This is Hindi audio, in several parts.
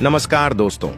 नमस्कार दोस्तों,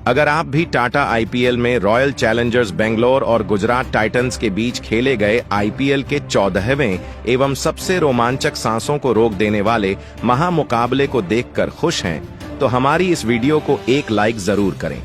अगर आप भी टाटा आईपीएल में रॉयल चैलेंजर्स बेंगलोर और गुजरात टाइटंस के बीच खेले गए आईपीएल के 14वें एवं सबसे रोमांचक सांसों को रोक देने वाले महामुकाबले को देखकर खुश हैं, तो हमारी इस वीडियो को एक लाइक जरूर करें।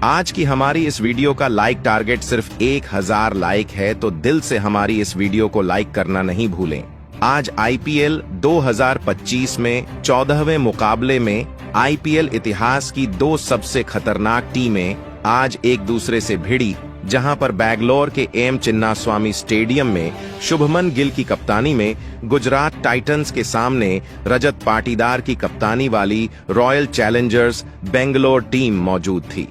आज की हमारी इस वीडियो का लाइक टारगेट सिर्फ 1000 लाइक है, तो दिल से हमारी इस वीडियो को लाइक करना नहीं भूलें। आज आईपीएल 2025 में 14वें मुकाबले में आईपीएल इतिहास की दो सबसे खतरनाक टीमें आज एक दूसरे से भिड़ी, जहां पर बैंगलोर के एम चिन्नास्वामी स्टेडियम में शुभमन गिल की कप्तानी में गुजरात टाइटंस के सामने रजत पाटीदार की कप्तानी वाली रॉयल चैलेंजर्स बेंगलोर टीम मौजूद थी।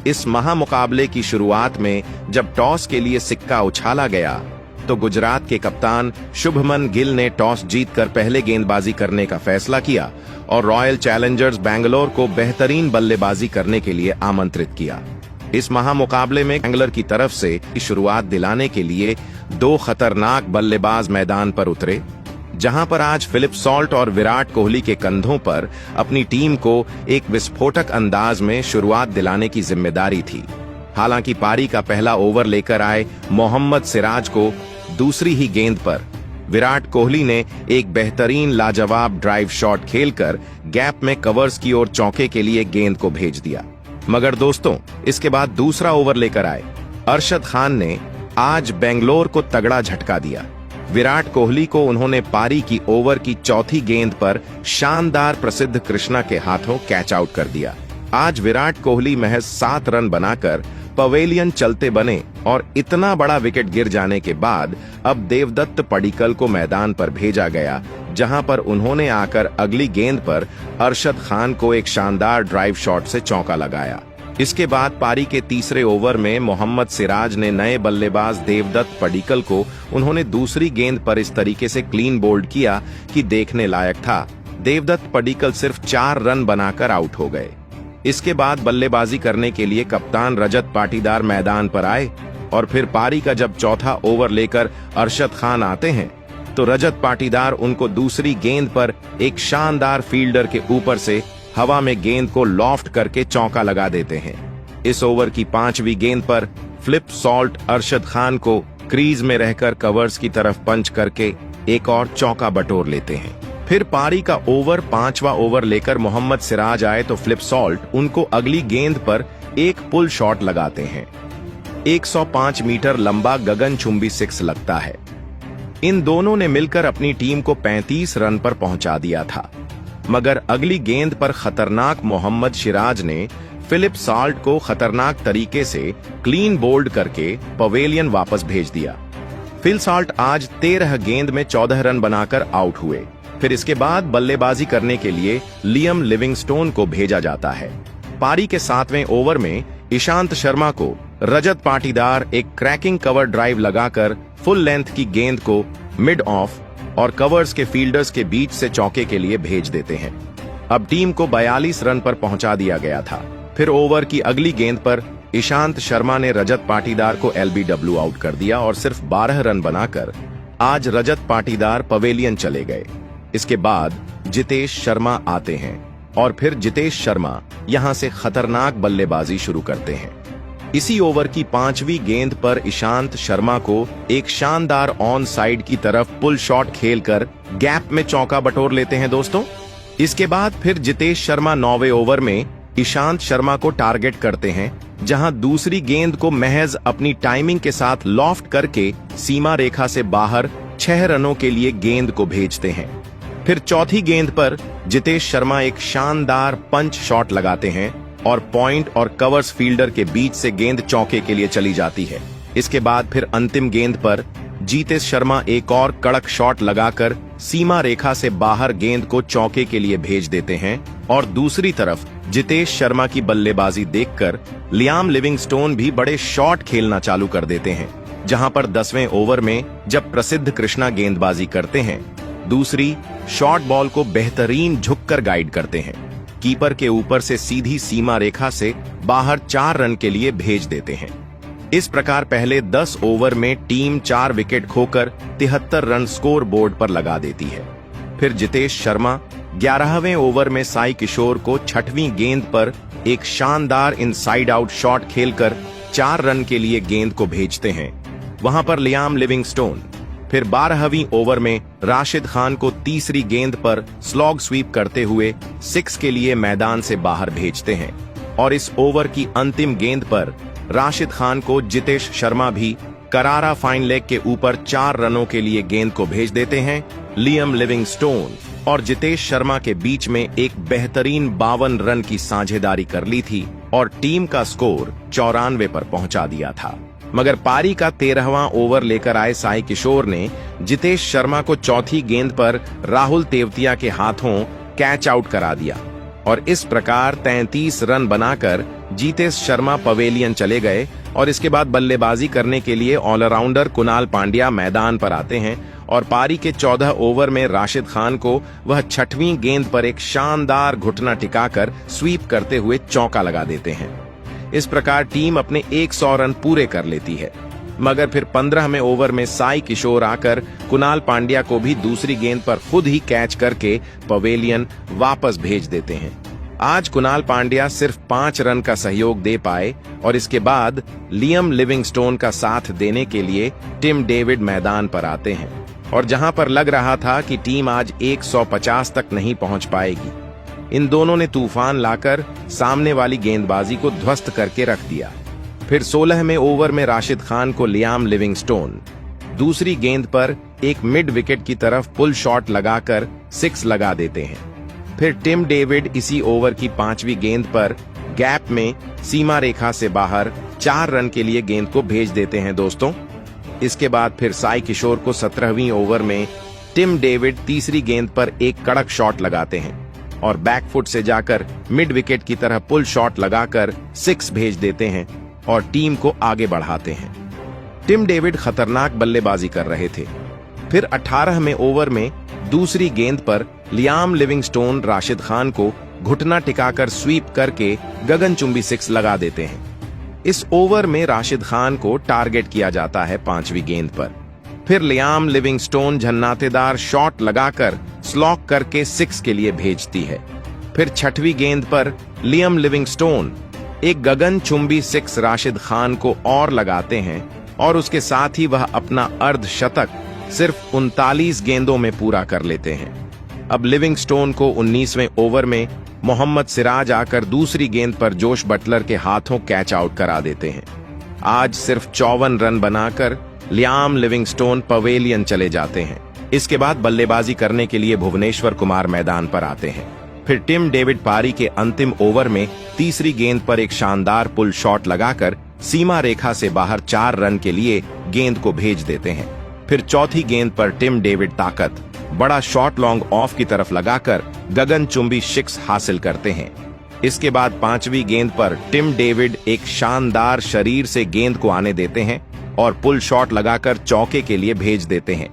इस महामुकाबले की शुरुआत में जब टॉस के लिए सिक्का उछाला गया तो गुजरात के कप्तान शुभमन गिल ने टॉस जीतकर पहले गेंदबाजी करने का फैसला किया और रॉयल चैलेंजर्स बैंगलोर को बेहतरीन बल्लेबाजी करने के लिए आमंत्रित किया। इस महामुकाबले में बैंगलोर की तरफ से शुरुआत दिलाने के लिए दो खतरनाक बल्लेबाज मैदान पर उतरे, जहां पर आज फिलिप सॉल्ट और विराट कोहली के कंधों पर अपनी टीम को एक विस्फोटक अंदाज में शुरुआत दिलाने की जिम्मेदारी थी। हालांकि पारी का पहला ओवर लेकर आए मोहम्मद सिराज को दूसरी ही गेंद पर विराट कोहली ने एक बेहतरीन लाजवाब ड्राइव शॉट खेलकर गैप में कवर्स की ओर चौके के लिए गेंद को भेज दिया। मगर दोस्तों, इसके बाद दूसरा ओवर लेकर आए अरशद खान ने आज बेंगलोर को तगड़ा झटका दिया। विराट कोहली को उन्होंने पारी की ओवर की चौथी गेंद पर शानदार प्रसिद्ध कृष्णा के हाथों कैच आउट कर दिया। आज विराट कोहली महज 7 रन बनाकर पवेलियन चलते बने और इतना बड़ा विकेट गिर जाने के बाद अब देवदत्त पडिक्कल को मैदान पर भेजा गया, जहां पर उन्होंने आकर अगली गेंद पर अरशद खान को एक शानदार ड्राइव शॉट से चौका लगाया। इसके बाद पारी के तीसरे ओवर में मोहम्मद सिराज ने नए बल्लेबाज देवदत्त पडिक्कल को उन्होंने दूसरी गेंद पर इस तरीके से क्लीन बोल्ड किया कि देखने लायक था। देवदत्त पडिक्कल सिर्फ 4 रन बनाकर आउट हो गए। इसके बाद बल्लेबाजी करने के लिए कप्तान रजत पाटीदार मैदान पर आए और फिर पारी का जब चौथा ओवर लेकर अरशद खान आते हैं तो रजत पाटीदार उनको दूसरी गेंद पर एक शानदार फील्डर के ऊपर से हवा में गेंद को लॉफ्ट करके चौका लगा देते हैं। इस ओवर की 5वीं गेंद पर फिलिप सॉल्ट अरशद खान को क्रीज में रहकर कवर्स की तरफ पंच करके एक और चौका बटोर लेते हैं। फिर पारी का 5वां ओवर लेकर मोहम्मद सिराज आए तो फिलिप सॉल्ट उनको अगली गेंद पर एक पुल शॉट लगाते हैं। 105 मीटर लंबा गगनचुंबी 6 लगता है। इन दोनों ने मिलकर अपनी टीम को 35 रन पर पहुंचा दिया था, मगर अगली गेंद पर खतरनाक मोहम्मद सिराज ने फिलिप सॉल्ट को खतरनाक तरीके से क्लीन बोल्ड करके पवेलियन वापस भेज दिया। फिल सॉल्ट आज 13 गेंद में 14 रन बनाकर आउट हुए। फिर इसके बाद बल्लेबाजी करने के लिए लियम लिविंगस्टोन को भेजा जाता है। पारी के 7वें ओवर में ईशांत शर्मा को रजत पाटीदार एक क्रैकिंग कवर ड्राइव लगाकर फुल लेंथ की गेंद को मिड ऑफ और कवर्स के फील्डर्स के बीच से चौके के लिए भेज देते हैं। अब टीम को 42 रन पर पहुंचा दिया गया था। फिर ओवर की अगली गेंद पर ईशांत शर्मा ने रजत पाटीदार को एलबीडब्ल्यू आउट कर दिया और सिर्फ 12 रन बनाकर आज रजत पाटीदार पवेलियन चले गए। इसके बाद जितेश शर्मा आते हैं और फिर जितेश शर्मा यहां से खतरनाक बल्लेबाजी शुरू करते हैं। इसी ओवर की 5वीं गेंद पर ईशांत शर्मा को एक शानदार ऑन साइड की तरफ पुल शॉट खेलकर गैप में चौका बटोर लेते हैं दोस्तों। इसके बाद फिर जितेश शर्मा 9वें ओवर में ईशांत शर्मा को टारगेट करते हैं, जहां दूसरी गेंद को महज अपनी टाइमिंग के साथ लॉफ्ट करके सीमा रेखा से बाहर 6 रनों के लिए गेंद को भेजते हैं। फिर चौथी गेंद पर जितेश शर्मा एक शानदार पंच शॉट लगाते हैं और पॉइंट और कवर्स फील्डर के बीच से गेंद चौके के लिए चली जाती है। इसके बाद फिर अंतिम गेंद पर जितेश शर्मा एक और कड़क शॉट लगाकर सीमा रेखा से बाहर गेंद को चौके के लिए भेज देते हैं और दूसरी तरफ जितेश शर्मा की बल्लेबाजी देखकर लियाम लिविंगस्टोन भी बड़े शॉट खेलना चालू कर देते हैं, जहां पर 10वें ओवर में जब प्रसिद्ध कृष्णा गेंदबाजी करते हैं, दूसरी शॉर्ट बॉल को बेहतरीन झुककर गाइड करते हैं, कीपर के ऊपर से सीधी सीमा रेखा से बाहर 4 रन के लिए भेज देते हैं। इस प्रकार पहले 10 ओवर में टीम 4 विकेट खोकर 73 रन स्कोर बोर्ड पर लगा देती है। फिर जितेश शर्मा 11वें ओवर में साई किशोर को 6वीं गेंद पर एक शानदार इनसाइड आउट शॉट खेलकर 4 रन के लिए गेंद को भेजते हैं। वहां पर लियाम लिविंगस्टोन फिर 12वीं ओवर में राशिद खान को तीसरी गेंद पर स्लॉग स्वीप करते हुए 6 के लिए मैदान से बाहर भेजते हैं और इस ओवर की अंतिम गेंद पर राशिद खान को जितेश शर्मा भी करारा फाइन लेग के ऊपर 4 रनों के लिए गेंद को भेज देते हैं। लियाम लिविंगस्टोन और जितेश शर्मा के बीच में एक बेहतरीन 52 रन की साझेदारी कर ली थी और टीम का स्कोर 94 पर पहुंचा दिया था। मगर पारी का 13वां ओवर लेकर आए साई किशोर ने जितेश शर्मा को चौथी गेंद पर राहुल तेवतिया के हाथों कैच आउट करा दिया और इस प्रकार 33 रन बनाकर जितेश शर्मा पवेलियन चले गए और इसके बाद बल्लेबाजी करने के लिए ऑलराउंडर कुणाल पांड्या मैदान पर आते हैं और पारी के 14 ओवर में राशिद खान को वह 6वीं गेंद पर एक शानदार घुटना टिकाकर स्वीप करते हुए चौका लगा देते हैं। इस प्रकार टीम अपने 100 रन पूरे कर लेती है। मगर फिर 15वें ओवर में साई किशोर आकर कुणाल पांड्या को भी दूसरी गेंद पर खुद ही कैच करके पवेलियन वापस भेज देते हैं। आज कुणाल पांड्या सिर्फ 5 रन का सहयोग दे पाए और इसके बाद लियाम लिविंगस्टोन का साथ देने के लिए टिम डेविड मैदान पर आते हैं और जहां पर लग रहा था कि टीम आज 150 तक नहीं पहुंच पाएगी, इन दोनों ने तूफान लाकर सामने वाली गेंदबाजी को ध्वस्त करके रख दिया। फिर 16वें ओवर में राशिद खान को लियाम लिविंगस्टोन दूसरी गेंद पर एक मिड विकेट की तरफ पुल शॉट लगाकर 6 लगा देते हैं। फिर टिम डेविड इसी ओवर की 5वीं गेंद पर गैप में सीमा रेखा से बाहर 4 रन के लिए गेंद को भेज देते हैं दोस्तों। इसके बाद फिर साई किशोर को 17वीं ओवर में टिम डेविड तीसरी गेंद पर एक कड़क शॉट लगाते हैं और बैकफुट से जाकर मिड विकेट की तरह पुल शॉट लगाकर 6 भेज देते हैं और टीम को आगे बढ़ाते हैं। टिम डेविड खतरनाक बल्लेबाजी कर रहे थे। फिर 18वें ओवर में दूसरी गेंद पर लियाम लिविंगस्टोन राशिद खान को घुटना टिकाकर स्वीप करके गगनचुंबी 6 लगा देते हैं। इस ओवर में राशिद खान को टारगेट किया जाता है 5वीं गेंद पर। फिर लियाम लिविंगस्टोन झन्नातेदार शॉट लगाकर स्लॉक करके 6 के लिए भेजती है। फिर 6वीं गेंद पर लियाम लिविंगस्टोन एक गगनचुंबी 6 राशिद खान को और लगाते हैं और उसके साथ ही वह अपना अर्धशतक सिर्फ 39 गेंदों में पूरा कर लेते हैं। अब लिविंगस्टोन को 19वें ओवर में मोहम्मद सिराज आकर दूसरी गेंद पर जोश बटलर के हाथों कैच आउट करा देते हैं। आज सिर्फ 54 रन बनाकर लियाम लिविंगस्टोन पवेलियन चले जाते हैं। इसके बाद बल्लेबाजी करने के लिए भुवनेश्वर कुमार मैदान पर आते हैं। फिर टिम डेविड पारी के अंतिम ओवर में तीसरी गेंद पर एक शानदार पुल शॉट लगाकर सीमा रेखा से बाहर 4 रन के लिए गेंद को भेज देते हैं। फिर चौथी गेंद पर टिम डेविड ताकत बड़ा शॉट लॉन्ग ऑफ की तरफ लगाकर गगनचुंबी 6 हासिल करते हैं। इसके बाद 5वीं गेंद पर टिम डेविड एक शानदार शरीर से गेंद को आने देते हैं और पुल शॉट लगाकर चौके के लिए भेज देते हैं।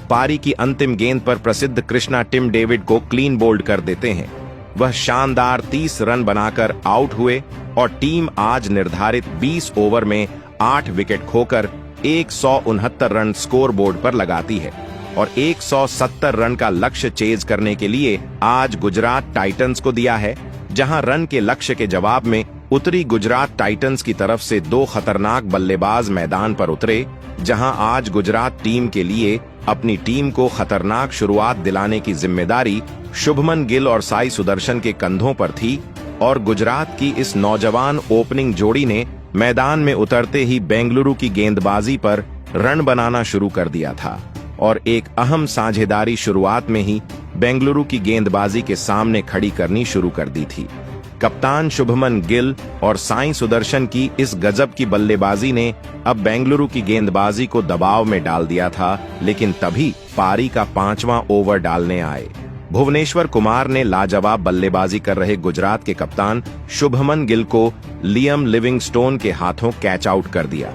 पारी की अंतिम गेंद पर प्रसिद्ध कृष्णा टिम डेविड को क्लीन बोल्ड कर देते हैं। वह शानदार 30 रन बनाकर आउट हुए और टीम आज निर्धारित 20 ओवर में 8 विकेट खोकर 169 रन स्कोर बोर्ड पर लगाती है और 170 रन का लक्ष्य चेज करने के लिए आज गुजरात टाइटंस को दिया है, जहां रन के लक्ष्य के जवाब में उत्तरी गुजरात टाइटंस की तरफ से 2 खतरनाक बल्लेबाज मैदान पर उतरे, जहां आज गुजरात टीम के लिए अपनी टीम को खतरनाक शुरुआत दिलाने की जिम्मेदारी शुभमन गिल और साई सुदर्शन के कंधों पर थी और गुजरात की इस नौजवान ओपनिंग जोड़ी ने मैदान में उतरते ही बेंगलुरु की गेंदबाजी पर रन बनाना शुरू कर दिया था और एक अहम साझेदारी शुरुआत में ही बेंगलुरु की गेंदबाजी के सामने खड़ी करनी शुरू कर दी थी। कप्तान शुभमन गिल और साई सुदर्शन की इस गजब की बल्लेबाजी ने अब बेंगलुरु की गेंदबाजी को दबाव में डाल दिया था, लेकिन तभी पारी का 5वां ओवर डालने आए भुवनेश्वर कुमार ने लाजवाब बल्लेबाजी कर रहे गुजरात के कप्तान शुभमन गिल को लियाम लिविंगस्टोन के हाथों कैच आउट कर दिया।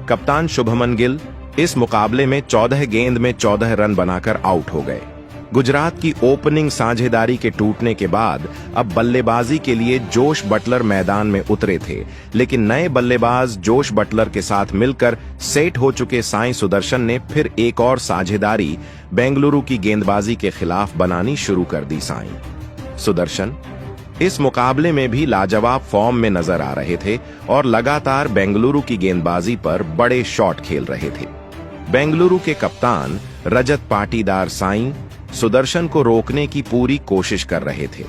कप्तान शुभमन गिल इस मुकाबले में 14 गेंद में 14 रन बनाकर आउट हो गए। गुजरात की ओपनिंग साझेदारी के टूटने के बाद अब बल्लेबाजी के लिए जोश बटलर मैदान में उतरे थे, लेकिन नए बल्लेबाज जोश बटलर के साथ मिलकर सेट हो चुके साई सुदर्शन ने फिर एक और साझेदारी बेंगलुरु की गेंदबाजी के खिलाफ बनानी शुरू कर दी। साई सुदर्शन इस मुकाबले में भी लाजवाब फॉर्म में नजर आ रहे थे और लगातार बेंगलुरु की गेंदबाजी पर बड़े शॉट खेल रहे थे। बेंगलुरु के कप्तान रजत पाटीदार साई सुदर्शन को रोकने की पूरी कोशिश कर रहे थे,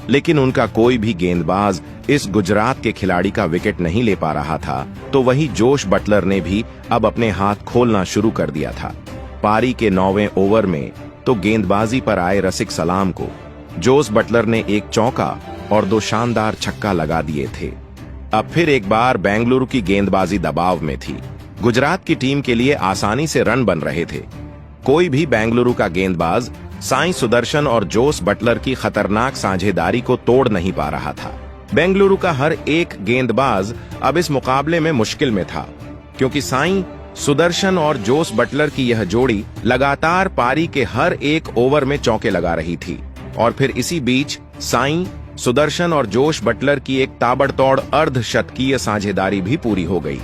लेकिन उनका कोई भी गेंदबाज इस गुजरात के खिलाड़ी का विकेट नहीं ले पा रहा था। तो वही जोश बटलर ने भी अब अपने हाथ खोलना शुरू कर दिया था। पारी के 9वें ओवर में तो गेंदबाजी पर आए रसिक सलाम को जोश बटलर ने एक चौका और 2 शानदार छक्का लगा दिए थे। अब फिर एक बार बेंगलुरु की गेंदबाजी दबाव में थी। गुजरात की टीम के लिए आसानी से रन बन रहे थे। कोई भी बेंगलुरु का गेंदबाज साई सुदर्शन और जोश बटलर की खतरनाक साझेदारी को तोड़ नहीं पा रहा था। बेंगलुरु का हर एक गेंदबाज अब इस मुकाबले में मुश्किल में था, क्योंकि साई सुदर्शन और जोश बटलर की यह जोड़ी लगातार पारी के हर एक ओवर में चौके लगा रही थी। और फिर इसी बीच साई सुदर्शन और जोश बटलर की एक ताबड़तोड़ अर्धशतकीय साझेदारी भी पूरी हो गई।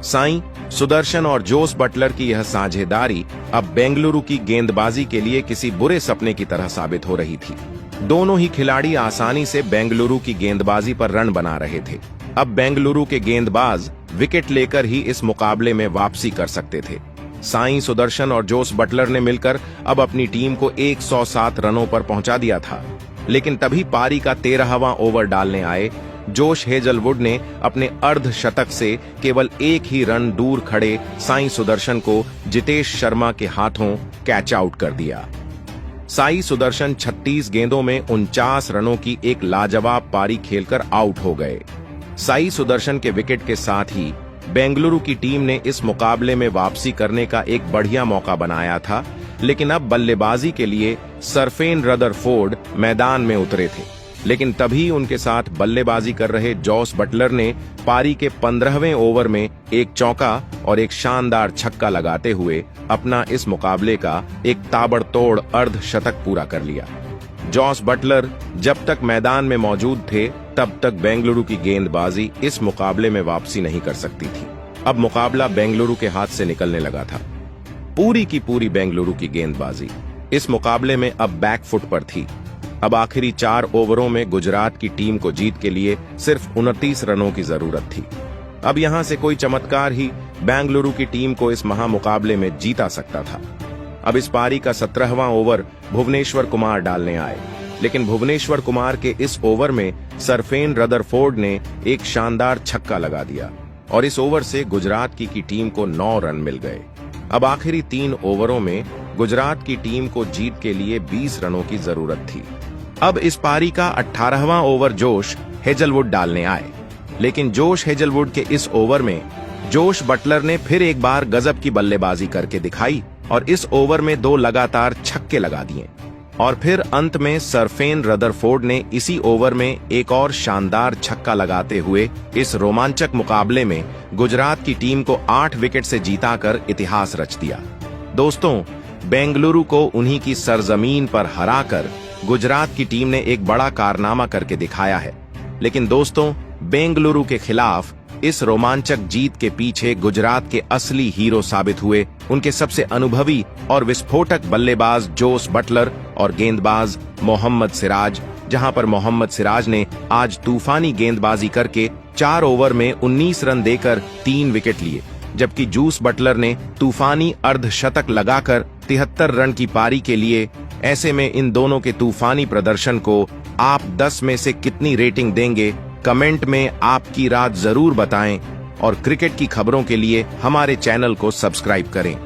साई सुदर्शन और जोश बटलर की यह साझेदारी अब बेंगलुरु की गेंदबाजी के लिए किसी बुरे सपने की तरह साबित हो रही थी। दोनों ही खिलाड़ी आसानी से बेंगलुरु की गेंदबाजी पर रन बना रहे थे। अब बेंगलुरु के गेंदबाज विकेट लेकर ही इस मुकाबले में वापसी कर सकते थे। साई सुदर्शन और जोश बटलर ने मिलकर अब अपनी टीम को 107 रनों पर पहुंचा दिया था, लेकिन तभी पारी का 13वां ओवर डालने आए जोश हेजलवुड ने अपने अर्धशतक से केवल एक ही रन दूर खड़े साई सुदर्शन को जितेश शर्मा के हाथों कैच आउट कर दिया। साई सुदर्शन 36 गेंदों में 49 रनों की एक लाजवाब पारी खेलकर आउट हो गए। साई सुदर्शन के विकेट के साथ ही बेंगलुरु की टीम ने इस मुकाबले में वापसी करने का एक बढ़िया मौका बनाया था, लेकिन अब बल्लेबाजी के लिए सरफेन रदरफोर्ड मैदान में उतरे थे। लेकिन तभी उनके साथ बल्लेबाजी कर रहे जोश बटलर ने पारी के 15वें ओवर में एक चौका और एक शानदार छक्का लगाते हुए अपना इस मुकाबले का एक ताबड़तोड़ अर्धशतक पूरा कर लिया। जोश बटलर जब तक मैदान में मौजूद थे तब तक बेंगलुरु की गेंदबाजी इस मुकाबले में वापसी नहीं कर सकती थी। अब मुकाबला बेंगलुरु के हाथ से निकलने लगा था। पूरी की पूरी बेंगलुरु की गेंदबाजी इस मुकाबले में अब बैकफुट पर थी। अब आखिरी 4 ओवरों में गुजरात की टीम को जीत के लिए सिर्फ 29 रनों की जरूरत थी। अब यहां से कोई चमत्कार ही बेंगलुरु की टीम को इस महामुकाबले में जीता सकता था। अब इस पारी का 17वां ओवर भुवनेश्वर कुमार डालने आए, लेकिन भुवनेश्वर कुमार के इस ओवर में सरफेन रदरफोर्ड ने एक शानदार छक्का लगा दिया और इस ओवर से गुजरात की टीम को 9 रन मिल गए। अब आखिरी 3 ओवरों में गुजरात की टीम को जीत के लिए 20 रनों की जरूरत थी। अब इस पारी का 18वां ओवर जोश हेजलवुड डालने आए, लेकिन जोश हेजलवुड के इस ओवर में जोश बटलर ने फिर एक बार गजब की बल्लेबाजी करके दिखाई और इस ओवर में 2 लगातार छक्के लगा दिए। और फिर अंत में सरफेन रदरफोर्ड ने इसी ओवर में एक और शानदार छक्का लगाते हुए इस रोमांचक मुकाबले में गुजरात की टीम को 8 विकेट से जीताकर इतिहास रच दिया। दोस्तों, बेंगलुरु को उन्हीं की सरजमीन पर हराकर गुजरात की टीम ने एक बड़ा कारनामा करके दिखाया है। लेकिन दोस्तों, बेंगलुरु के खिलाफ इस रोमांचक जीत के पीछे गुजरात के असली हीरो साबित हुए उनके सबसे अनुभवी और विस्फोटक बल्लेबाज जोश बटलर और गेंदबाज मोहम्मद सिराज, जहां पर मोहम्मद सिराज ने आज तूफानी गेंदबाजी करके 4 ओवर में 19 रन देकर 3 विकेट लिए, जबकि जोश बटलर ने तूफानी अर्धशतक लगाकर 73 रन की पारी के लिए। ऐसे में इन दोनों के तूफानी प्रदर्शन को आप 10 में से कितनी रेटिंग देंगे? कमेंट में आपकी राय जरूर बताएं और क्रिकेट की खबरों के लिए हमारे चैनल को सब्सक्राइब करें।